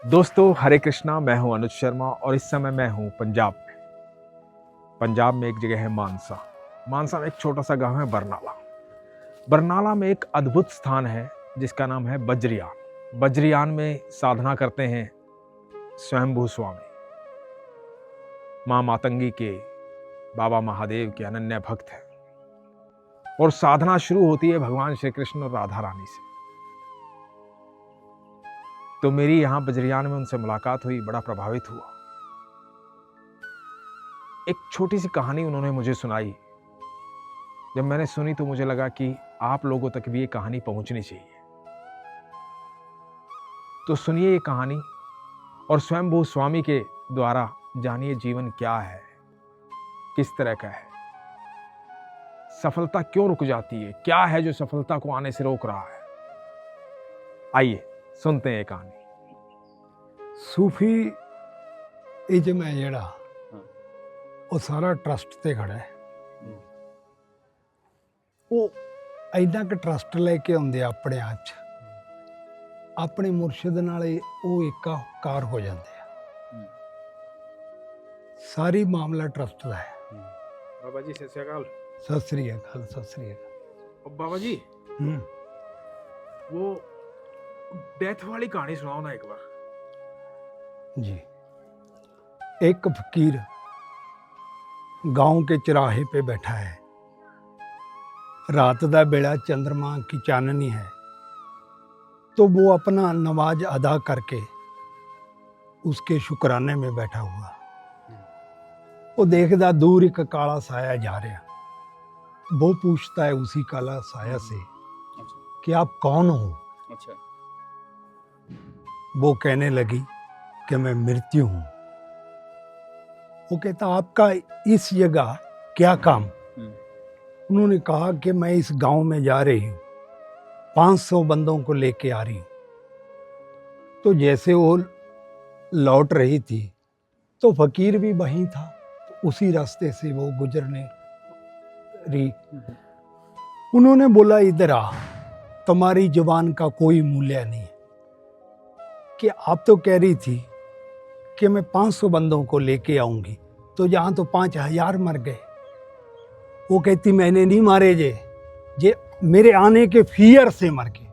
दोस्तों हरे कृष्णा। मैं हूं अनुज शर्मा और इस समय मैं हूं पंजाब में। पंजाब में एक जगह है मानसा। मानसा में एक छोटा सा गांव है बरनाला। बरनाला में एक अद्भुत स्थान है जिसका नाम है बजरियान। बजरियान में साधना करते हैं स्वयंभू स्वामी, मां मातंगी के, बाबा महादेव के अनन्य भक्त हैं। और साधना शुरू होती है भगवान श्री कृष्ण और राधा रानी से। तो मेरी यहाँ बजरियान में उनसे मुलाकात हुई, बड़ा प्रभावित हुआ। एक छोटी सी कहानी उन्होंने मुझे सुनाई। जब मैंने सुनी तो मुझे लगा कि आप लोगों तक भी ये कहानी पहुंचनी चाहिए। तो सुनिए ये कहानी और स्वयंभू स्वामी के द्वारा जानिए जीवन क्या है, किस तरह का है, सफलता क्यों रुक जाती है, क्या है जो सफलता को आने से रोक रहा है। आइए सुनते हैं ये कहानी। सूफी इज्म है जेड़ा वो सारा ट्रस्ट ते खड़ा है। वो इन्ना क ट्रस्ट लेके आउंदे अपने आप च, अपने मुर्शिद नाल वो एकाकार हो जाते हैं। सारी मामला ट्रस्ट का है। बाबा जी सत श्री अकाल। सत श्री अकाल, सत श्री अकाल। और बाबा जी वो डेथ वाली कहानी सुनाओ ना एक बार। जी, एक फकीर गांव के चौराहे पे बैठा है। रात दा बेड़ा चंद्रमा की चाननी है, तो वो अपना नमाज अदा करके उसके शुक्राने में बैठा हुआ। वो देखदा दूर एक काला साया जा रहा। वो पूछता है उसी काला साया से कि आप कौन हो? अच्छा। वो कहने लगी कि मैं मृत्यु हूं। वो कहता आपका इस जगह क्या काम? उन्होंने कहा कि मैं इस गांव में जा रही हूं, 500 बंदों को लेके आ रही हूं। तो जैसे वो लौट रही थी तो फकीर भी वहीं था, तो उसी रास्ते से वो गुजरने रही। उन्होंने बोला इधर आ, तुम्हारी जुबान का कोई मूल्य नहीं है। कि आप तो कह रही थी कि मैं 500 बंदों को लेके आऊंगी, तो यहां तो 5000 मर गए। वो कहती मैंने नहीं मारे जे मेरे आने के फियर से मर गए।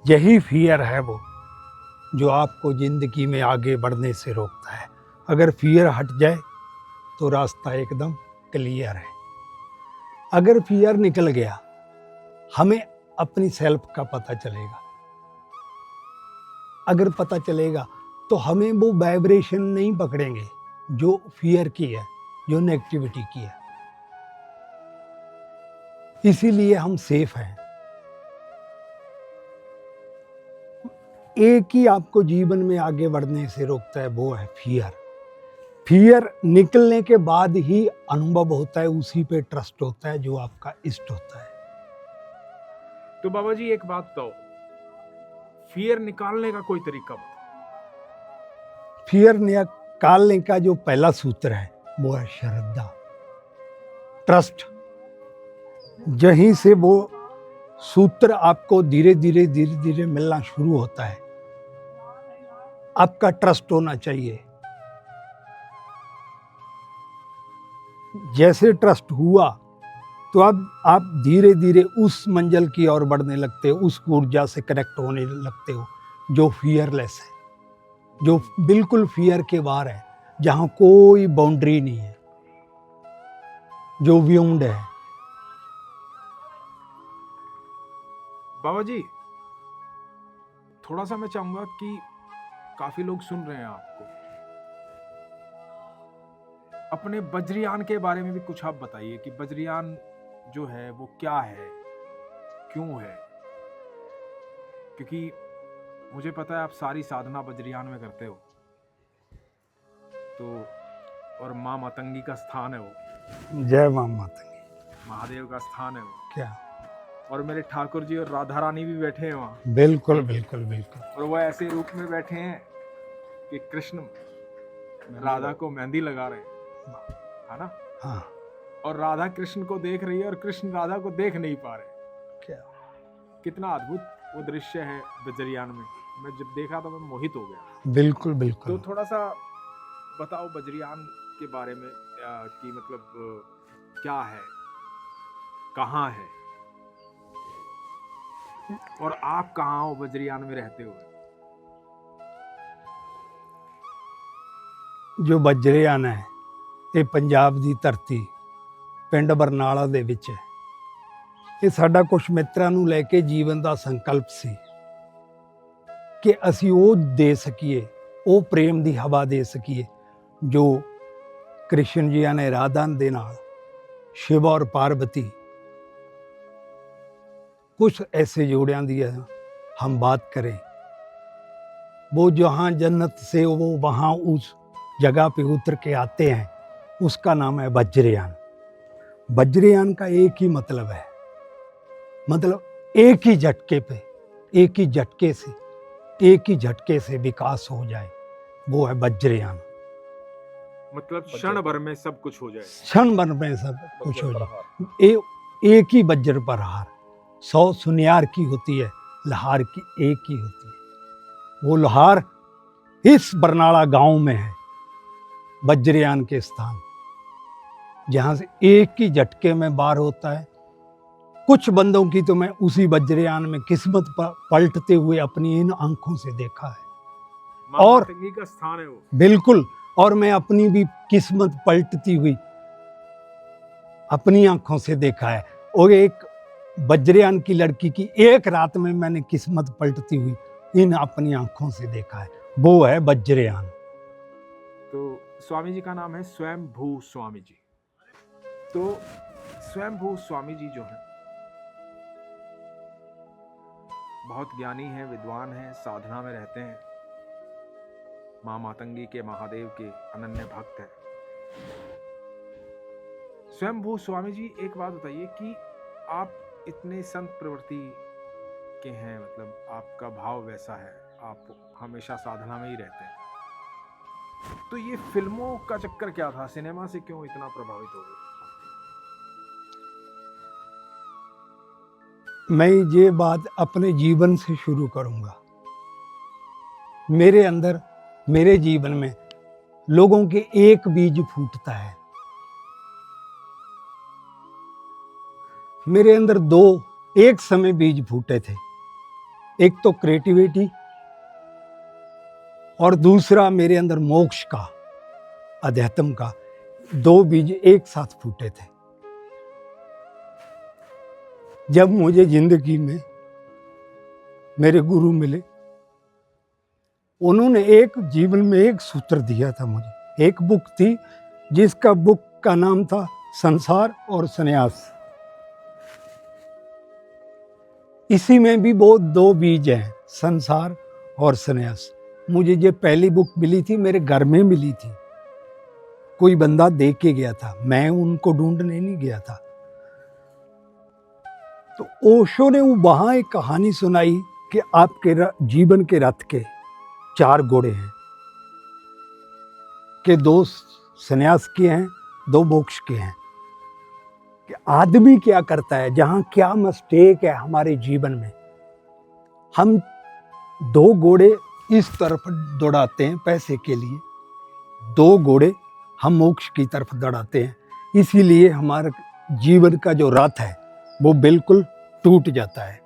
यही फियर है वो जो आपको जिंदगी में आगे बढ़ने से रोकता है। अगर फियर हट जाए तो रास्ता एकदम क्लियर है। अगर फियर निकल गया, हमें अपनी सेल्फ का पता चलेगा। अगर पता चलेगा तो हमें वो वाइब्रेशन नहीं पकड़ेंगे जो फियर की है, जो नेगेटिविटी की है। इसीलिए हम सेफ हैं। एक ही आपको जीवन में आगे बढ़ने से रोकता है, वो है फियर। फियर निकलने के बाद ही अनुभव होता है, उसी पे ट्रस्ट होता है जो आपका इष्ट होता है। तो बाबा जी एक बात बताओ, फियर निकालने का कोई तरीका बताओ। फियर निकालने का जो पहला सूत्र है वो है श्रद्धा, ट्रस्ट। यहीं से वो सूत्र आपको धीरे धीरे मिलना शुरू होता है। आपका ट्रस्ट होना चाहिए। जैसे ट्रस्ट हुआ तो अब आप धीरे धीरे उस मंजिल की ओर बढ़ने लगते हो, उस ऊर्जा से कनेक्ट होने लगते हो जो फियरलेस है, जो बिल्कुल फियर के बाहर है, जहां कोई बाउंड्री नहीं है, जो बियॉन्ड है। बाबा जी थोड़ा सा मैं चाहूंगा कि काफी लोग सुन रहे हैं आपको, अपने बजरियान के बारे में भी कुछ आप बताइए कि बजरियान जो है वो क्या है, क्यों है। क्योंकि मुझे पता है आप सारी साधना बजरियान में करते हो, तो और मां मातंगी का स्थान है वो, जय मां मातंगी, महादेव का स्थान है वो, क्या और मेरे ठाकुर जी और राधा रानी भी बैठे हैं वहाँ। बिल्कुल बिल्कुल बिल्कुल। और वो ऐसे रूप में बैठे हैं कि कृष्ण राधा को मेहंदी लगा रहे हैं, है ना? हाँ, और राधा कृष्ण को देख रही है और कृष्ण राधा को देख नहीं पा रहे। क्या कितना अद्भुत वो दृश्य है बजरियान में। मैं जब देखा तो मैं मोहित हो गया। बिल्कुल तो बिल्कुल। थोड़ा सा बताओ बजरियान के बारे में कि मतलब क्या है, कहाँ है, और आप कहाँ हो बजरियान में रहते हुए? जो बजरियान है ਇਹ ਪੰਜਾਬ ਦੀ ਧਰਤੀ ਪਿੰਡ ਬਰਨਾਲਾ ਦੇ ਵਿੱਚ ਹੈ। ਇਹ ਸਾਡਾ ਕੁਛ ਮਿੱਤਰਾਂ ਨੂੰ ਲੈ ਕੇ ਜੀਵਨ ਦਾ ਸੰਕਲਪ ਸੀ ਕਿ ਅਸੀਂ ਉਹ ਦੇ ਸਕੀਏ, ਉਹ ਪ੍ਰੇਮ ਦੀ ਹਵਾ ਦੇ ਸਕੀਏ ਜੋ ਕ੍ਰਿਸ਼ਨ ਜੀਆਂ ਨੇ ਰਾਧਾ ਦੇ ਨਾਲ, शिव और पार्वती, कुछ ऐसे जोड़ियां दी हम बात करें। वो जहाँ जन्नत से वो वहाँ उस जगह पे उतर के आते हैं, उसका नाम है बजरियान। बजरियान का एक ही मतलब है, मतलब एक ही झटके पे, एक ही झटके से विकास हो जाए, वो है बजरियान। मतलब क्षण भर में सब कुछ हो जाए। क्षण भर में सब कुछ हो जाए। एक ही बज्र पर हार, 100 सुनियार की होती है, लहार की एक ही होती है। वो लहार इस बरनाला गांव में है, बजरियान के स्थान, जहां से एक ही झटके में बार होता है। कुछ बंदों की तो मैं उसी बजरियान में किस्मत पलटते हुए अपनी इन आंखों से देखा है। और मातंगी का स्थान है वो। बिल्कुल, और मैं अपनी भी किस्मत पलटती हुई अपनी आंखों से देखा है। और एक बजरियान की लड़की की एक रात में मैंने किस्मत पलटती हुई इन अपनी आंखों से देखा है, वो है बजरियान। तो स्वामी जी का नाम है स्वयंभू स्वामी जी। तो स्वयंभू स्वामी जी जो है बहुत ज्ञानी हैं, विद्वान हैं, साधना में रहते हैं, मां मातंगी के, महादेव के अनन्य भक्त हैं। स्वयंभू स्वामी जी, एक बात बताइए कि आप इतने संत प्रवृत्ति के हैं, मतलब आपका भाव वैसा है, आप हमेशा साधना में ही रहते हैं, तो ये फिल्मों का चक्कर क्या था? सिनेमा से क्यों इतना प्रभावित हो गए? मैं ये बात अपने जीवन से शुरू करूंगा। मेरे अंदर, मेरे जीवन में लोगों के एक बीज फूटता है। मेरे अंदर दो एक समय बीज फूटे थे, एक तो क्रिएटिविटी और दूसरा मेरे अंदर मोक्ष का, अध्यात्म का। दो बीज एक साथ फूटे थे। जब मुझे जिंदगी में मेरे गुरु मिले, उन्होंने एक जीवन में एक सूत्र दिया था मुझे। एक बुक थी जिसका बुक का नाम था संसार और संन्यास। इसी में भी वो दो बीज हैं, संसार और संन्यास। मुझे ये पहली बुक मिली थी, मेरे घर में मिली थी, कोई बंदा दे के गया था, मैं उनको ढूंढने नहीं गया था। तो ओशो ने वहां एक कहानी सुनाई कि आपके जीवन के रथ के 4 घोड़े हैं, कि 2 संन्यास के हैं, 2 मोक्ष के हैं। कि आदमी क्या करता है, जहां क्या मिस्टेक है हमारे जीवन में, हम 2 घोड़े इस तरफ दौड़ाते हैं पैसे के लिए, 2 घोड़े हम मोक्ष की तरफ दौड़ाते हैं। इसीलिए हमारे जीवन का जो रथ है वो बिल्कुल टूट जाता है।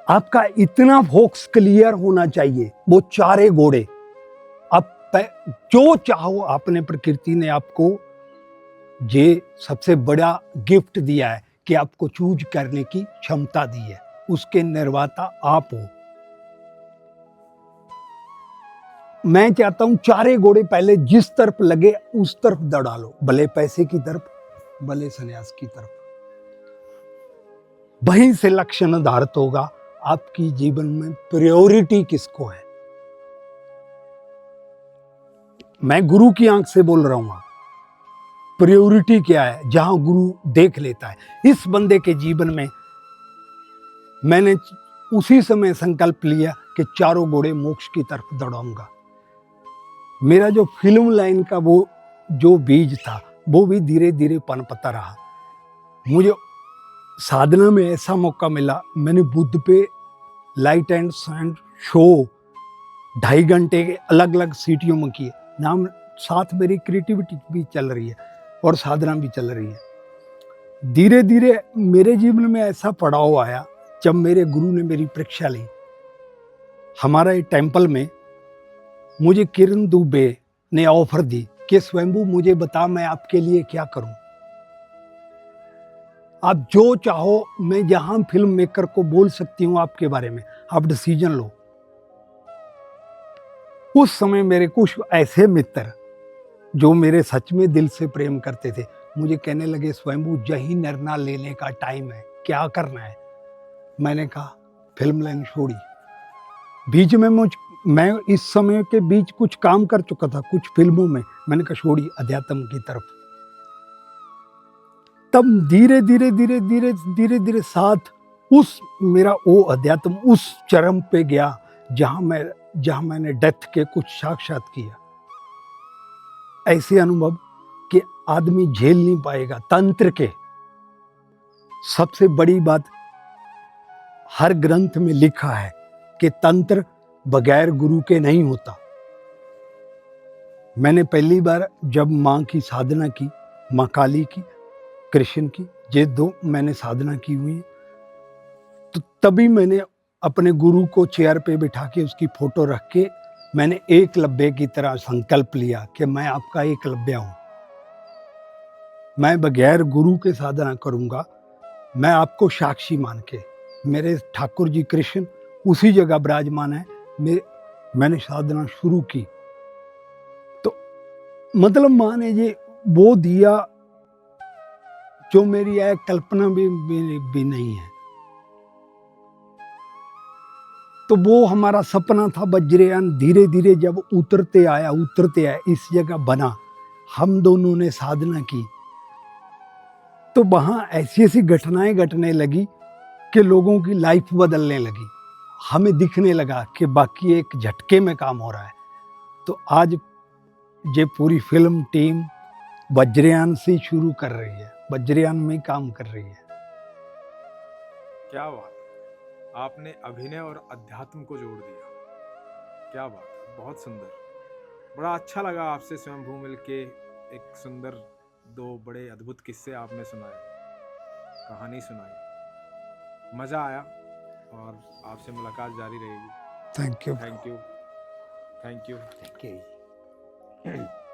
आपका इतना फोकस क्लियर होना चाहिए, वो 4 घोड़े आप जो चाहो, आपने प्रकृति ने आपको ये सबसे बड़ा गिफ्ट दिया है कि आपको चूज करने की क्षमता दी है, उसके निर्माता आप हो। मैं चाहता हूं 4 घोड़े पहले जिस तरफ लगे उस तरफ दौड़ा लो, भले पैसे की तरफ, भले संन्यास की तरफ। वहीं से लक्ष्य निर्धारित होगा आपकी जीवन में प्रायोरिटी किसको है। मैं गुरु की आंख से बोल रहा हूं, प्रायोरिटी क्या है, जहां गुरु देख लेता है। इस बंदे के जीवन में मैंने उसी समय संकल्प लिया कि 4 घोड़े मोक्ष की तरफ दौड़ाऊंगा। मेरा जो फिल्म लाइन का वो जो बीज था वो भी धीरे धीरे पनपता रहा। मुझे साधना में ऐसा मौका मिला, मैंने बुद्ध पे लाइट एंड साउंड शो 2.5 घंटे के अलग अलग सिटियों में किए। नाम साथ मेरी क्रिएटिविटी भी चल रही है और साधना भी चल रही है। धीरे धीरे मेरे जीवन में ऐसा पड़ाव आया जब मेरे गुरु ने मेरी परीक्षा ली। हमारा एक टेम्पल में मुझे किरण दुबे ने ऑफर दी कि स्वयंभू मुझे बता मैं आपके लिए क्या करूं, आप जो चाहो, मैं जहां फिल्म मेकर को बोल सकती हूं आपके बारे में, आप डिसीजन लो। उस समय मेरे कुछ ऐसे मित्र जो मेरे सच में दिल से प्रेम करते थे मुझे कहने लगे, स्वयंभू यही निर्णय लेने का टाइम है, क्या करना है। मैंने कहा फिल्म लाइन छोड़ी। बीच में मैं इस समय के बीच कुछ काम कर चुका था कुछ फिल्मों में, मैंने कहा छोड़ी अध्यात्म की तरफ। तब धीरे धीरे धीरे धीरे धीरे धीरे साथ उस मेरा वो अध्यात्म उस चरम पे गया जहां मैंने डेथ के कुछ साक्षात किया। ऐसे अनुभव कि आदमी झेल नहीं पाएगा तंत्र के। सबसे बड़ी बात, हर ग्रंथ में लिखा है कि तंत्र बगैर गुरु के नहीं होता। मैंने पहली बार जब माँ की साधना की, माँ काली की, कृष्ण की, ये दो मैंने साधना की हुई, तो तभी मैंने अपने गुरु को चेयर पे बिठा के उसकी फोटो रख के मैंने एकलव्य की तरह संकल्प लिया कि मैं आपका एकलव्य हूं, मैं बगैर गुरु के साधना करूंगा, मैं आपको साक्षी मान के। मेरे ठाकुर जी कृष्ण उसी जगह विराजमान है। मैंने साधना शुरू की तो मतलब माँ ने ये वो दिया जो मेरी एक कल्पना भी नहीं है। तो वो हमारा सपना था वज्रयान धीरे धीरे जब उतरते आया इस जगह बना, हम दोनों ने साधना की तो वहां ऐसी ऐसी घटनाएं घटने लगी कि लोगों की लाइफ बदलने लगी। हमें दिखने लगा कि बाकी एक झटके में काम हो रहा है। तो आज ये पूरी फिल्म टीम वज्रयान से शुरू कर रही है, वज्रयान में काम कर रही है। क्या बात है, आपने अभिनय और अध्यात्म को जोड़ दिया, क्या बात है, बहुत सुंदर। बड़ा अच्छा लगा आपसे स्वयंभू मिलके, एक सुंदर दो बड़े अद्भुत किस्से आपने सुनाए, कहानी सुनाई, मज़ा आया और आपसे मुलाकात जारी रहेगी। Thank you. Thank you, thank you. Thank you.